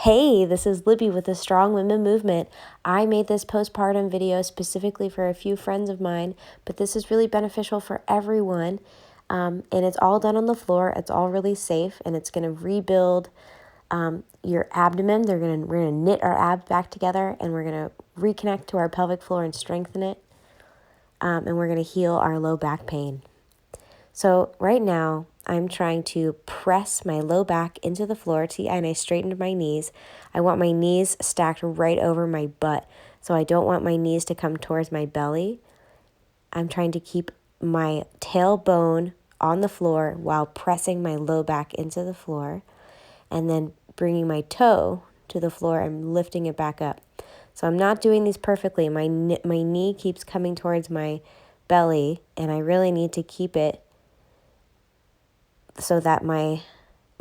Hey, this is Libby with the Strong Women Movement. I made this postpartum video specifically for a few friends of mine, but this is really beneficial for everyone. And it's all done on the floor. It's all really safe, and it's going to rebuild your abdomen. We're going to knit our abs back together, and we're going to reconnect to our pelvic floor and strengthen it. And we're going to heal our low back pain. So right now, I'm trying to press my low back into the floor, and I straightened my knees. I want my knees stacked right over my butt, so I don't want my knees to come towards my belly. I'm trying to keep my tailbone on the floor while pressing my low back into the floor, and then bringing my toe to the floor and lifting it back up. So I'm not doing these perfectly. My knee keeps coming towards my belly, and I really need to keep it so that my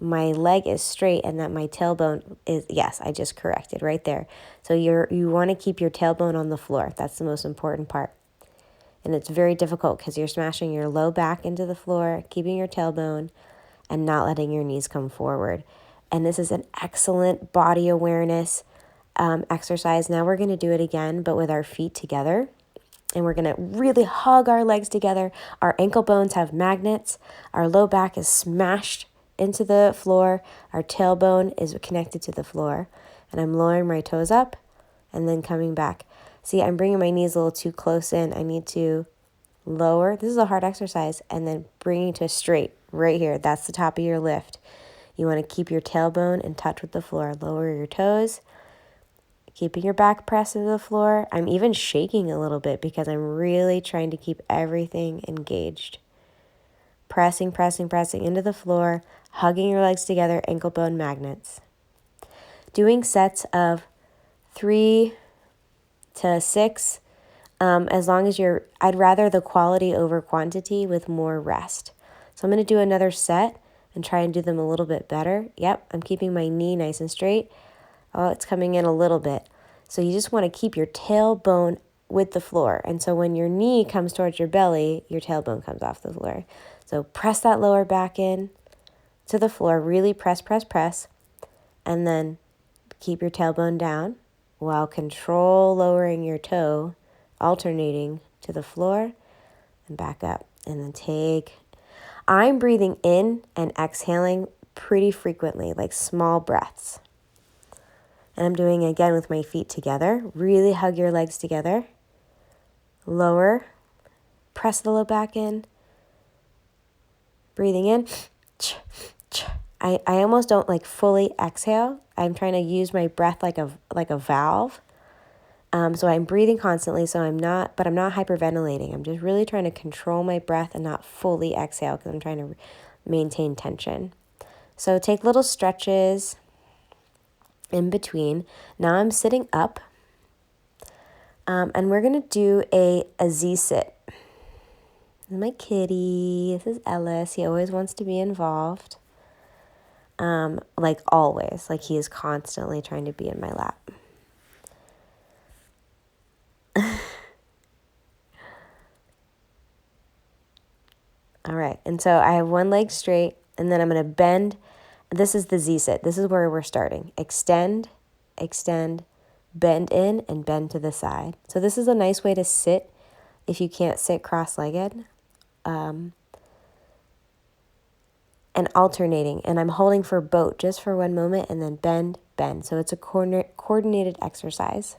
leg is straight and that my tailbone is, yes, I just corrected right there. So you want to keep your tailbone on the floor. That's the most important part. And it's very difficult because you're smashing your low back into the floor, keeping your tailbone, and not letting your knees come forward. And this is an excellent body awareness exercise. Now we're going to do it again, but with our feet together. And we're going to really hug our legs together. Our ankle bones have magnets. Our low back is smashed into the floor. Our tailbone is connected to the floor. And I'm lowering my toes up and then coming back. See, I'm bringing my knees a little too close in. I need to lower. This is a hard exercise. And then bringing to a straight right here. That's the top of your lift. You want to keep your tailbone in touch with the floor. Lower your toes. Keeping your back pressed to the floor. I'm even shaking a little bit because I'm really trying to keep everything engaged. Pressing into the floor, hugging your legs together, ankle bone magnets. Doing sets of 3 to 6, as long as I'd rather the quality over quantity with more rest. So I'm going to do another set and try and do them a little bit better. Yep, I'm keeping my knee nice and straight. Oh, it's coming in a little bit. So you just want to keep your tailbone with the floor. And so when your knee comes towards your belly, your tailbone comes off the floor. So press that lower back in to the floor. Really press. And then keep your tailbone down while control lowering your toe, alternating to the floor and back up. And then I'm breathing in and exhaling pretty frequently, like small breaths. And I'm doing it again with my feet together. Really hug your legs together. Lower. Press the low back in. Breathing in. I almost don't like fully exhale. I'm trying to use my breath like a valve. So I'm breathing constantly, but I'm not hyperventilating. I'm just really trying to control my breath and not fully exhale because I'm trying to maintain tension. So take little stretches in between. Now I'm sitting up, and we're going to do a Z-sit. This is my kitty. This is Ellis. He always wants to be involved. Like always. Like he is constantly trying to be in my lap. All right. And so I have one leg straight, and then I'm going to bend. This is the Z-sit. This is where we're starting. Extend, bend in, and bend to the side. So this is a nice way to sit if you can't sit cross-legged. And alternating. And I'm holding for boat just for one moment, and then bend. So it's a coordinated exercise.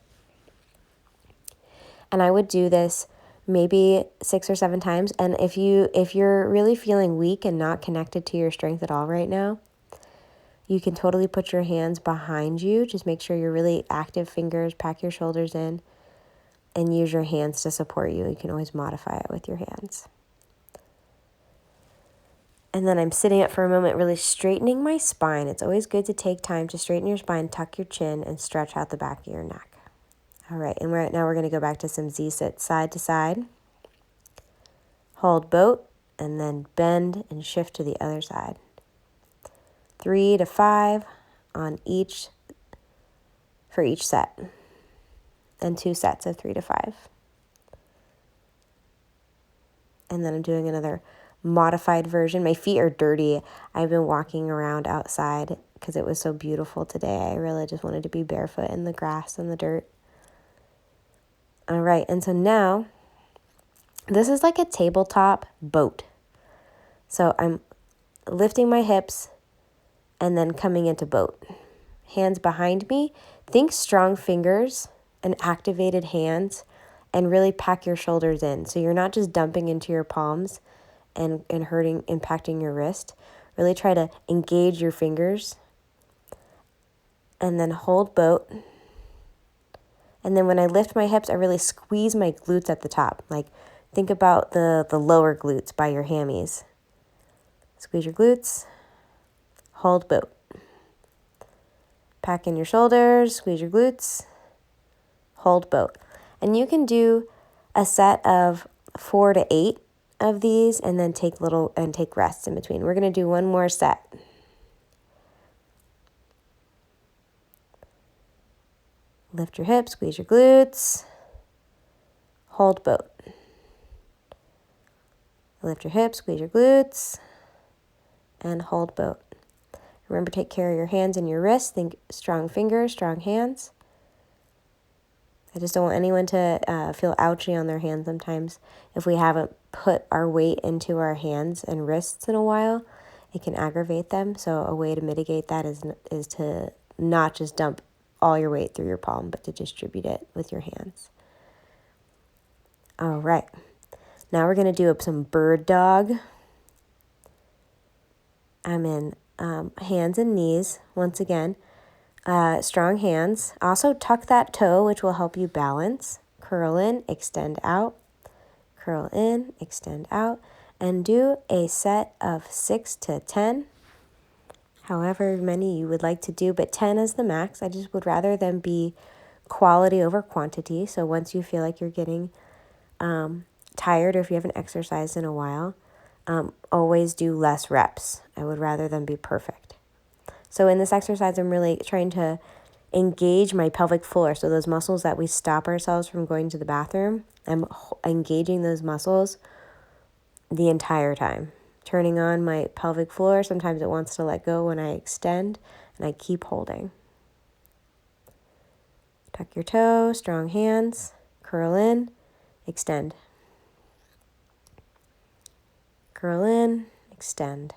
And I would do this maybe 6 or 7 times. And if you're really feeling weak and not connected to your strength at all right now, you can totally put your hands behind you. Just make sure you're really active fingers, pack your shoulders in, and use your hands to support you. You can always modify it with your hands. And then I'm sitting up for a moment, really straightening my spine. It's always good to take time to straighten your spine, tuck your chin, and stretch out the back of your neck. All right, and right now we're going to go back to some Z-sit, side to side. Hold boat, and then bend and shift to the other side. 3 to 5 for each set. And 2 sets of 3 to 5. And then I'm doing another modified version. My feet are dirty. I've been walking around outside because it was so beautiful today. I really just wanted to be barefoot in the grass and the dirt. All right, and so now this is like a tabletop boat. So I'm lifting my hips and then coming into boat. Hands behind me. Think strong fingers and activated hands, and really pack your shoulders in. So you're not just dumping into your palms and impacting your wrist. Really try to engage your fingers and then hold boat. And then when I lift my hips, I really squeeze my glutes at the top. Like think about the lower glutes by your hammies. Squeeze your glutes, hold boat. Pack in your shoulders, squeeze your glutes, hold boat. And you can do a set of 4 to 8 of these and then take rests in between. We're going to do one more set. Lift your hips, squeeze your glutes, hold boat. Lift your hips, squeeze your glutes, and hold boat. Remember, take care of your hands and your wrists. Think strong fingers, strong hands. I just don't want anyone to feel ouchy on their hands sometimes. If we haven't put our weight into our hands and wrists in a while, it can aggravate them. So a way to mitigate that is to not just dump all your weight through your palm, but to distribute it with your hands. All right. Now we're going to do some bird dog. I'm in hands and knees once again. Strong hands. Also tuck that toe, which will help you balance. Curl in, extend out. Curl in, extend out. And do a set of 6 to 10. However many you would like to do, but 10 is the max. I just would rather them be quality over quantity. So once you feel like you're getting tired, or if you haven't exercised in a while, always do less reps. I would rather them be perfect. So in this exercise, I'm really trying to engage my pelvic floor. So those muscles that we stop ourselves from going to the bathroom, I'm engaging those muscles the entire time. Turning on my pelvic floor. Sometimes it wants to let go when I extend, and I keep holding. Tuck your toe, strong hands, curl in, extend. Curl in, extend.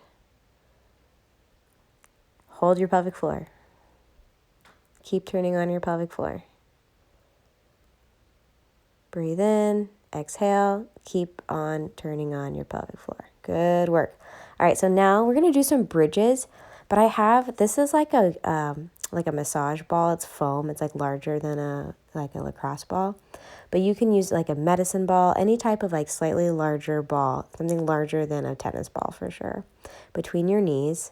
Hold your pelvic floor. Keep turning on your pelvic floor. Breathe in, exhale, keep on turning on your pelvic floor. Good work. All right, so now we're going to do some bridges, but this is like a massage ball. It's foam. It's like larger than a lacrosse ball. But you can use like a medicine ball, any type of like slightly larger ball, something larger than a tennis ball for sure, between your knees.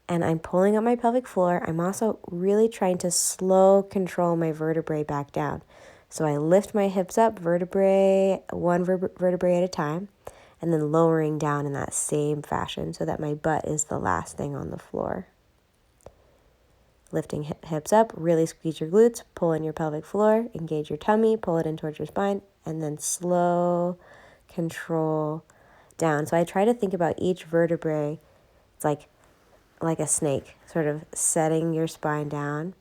And I'm pulling up my pelvic floor. I'm also really trying to slow control my vertebrae back down. So I lift my hips up, one vertebrae at a time, and then lowering down in that same fashion so that my butt is the last thing on the floor. Lifting hips up, really squeeze your glutes, pull in your pelvic floor, engage your tummy, pull it in towards your spine, and then slow control down. So I try to think about each vertebrae. It's like a snake, sort of setting your spine down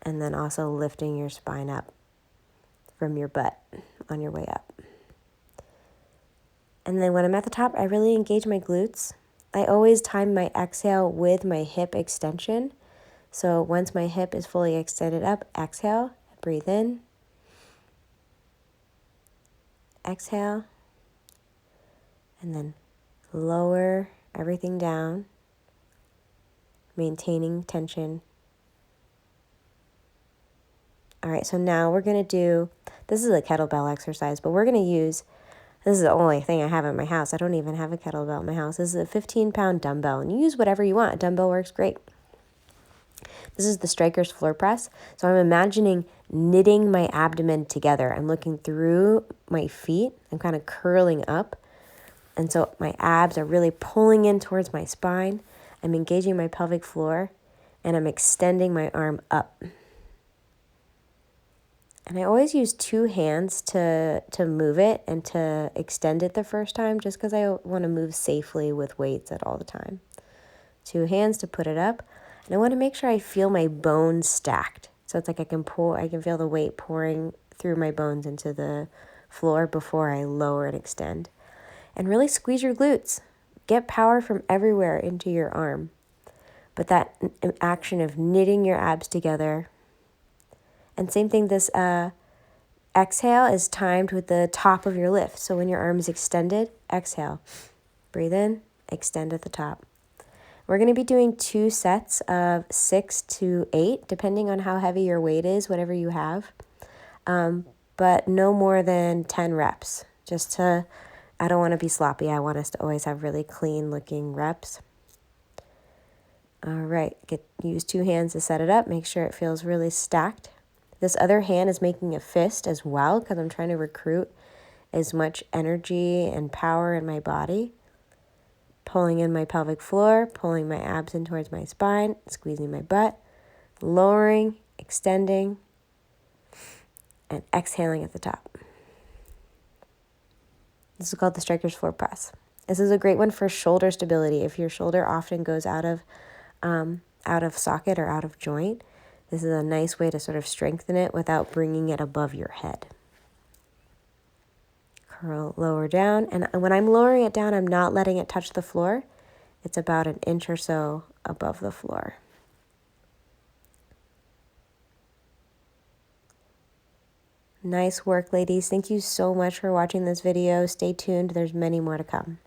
and then also lifting your spine up from your butt on your way up. And then when I'm at the top, I really engage my glutes. I always time my exhale with my hip extension. So once my hip is fully extended up, exhale, breathe in, exhale, and then lower everything down, maintaining tension. All right, so now we're going to do, this is a kettlebell exercise, but we're going to use, this is the only thing I have in my house. I don't even have a kettlebell in my house. This is a 15-pound dumbbell, and you use whatever you want. A dumbbell works great. This is the Striker's floor press. So I'm imagining knitting my abdomen together. I'm looking through my feet. I'm kind of curling up. And so my abs are really pulling in towards my spine. I'm engaging my pelvic floor, and I'm extending my arm up. And I always use 2 hands to move it and to extend it the first time, just because I want to move safely with weights at all the time. 2 hands to put it up. And I want to make sure I feel my bones stacked. So it's like I can feel the weight pouring through my bones into the floor before I lower and extend. And really squeeze your glutes. Get power from everywhere into your arm. But that action of knitting your abs together. And same thing, this exhale is timed with the top of your lift. So when your arm is extended, exhale. Breathe in, extend at the top. We're going to be doing 2 sets of 6 to 8, depending on how heavy your weight is, whatever you have. But no more than 10 reps. I don't want to be sloppy. I want us to always have really clean looking reps. All right, use 2 hands to set it up. Make sure it feels really stacked. This other hand is making a fist as well because I'm trying to recruit as much energy and power in my body. Pulling in my pelvic floor, pulling my abs in towards my spine, squeezing my butt, lowering, extending, and exhaling at the top. This is called the striker's floor press. This is a great one for shoulder stability. If your shoulder often goes out of socket or out of joint, this is a nice way to sort of strengthen it without bringing it above your head. Curl, lower down, and when I'm lowering it down, I'm not letting it touch the floor. It's about an inch or so above the floor. Nice work, ladies. Thank you so much for watching this video. Stay tuned. There's many more to come.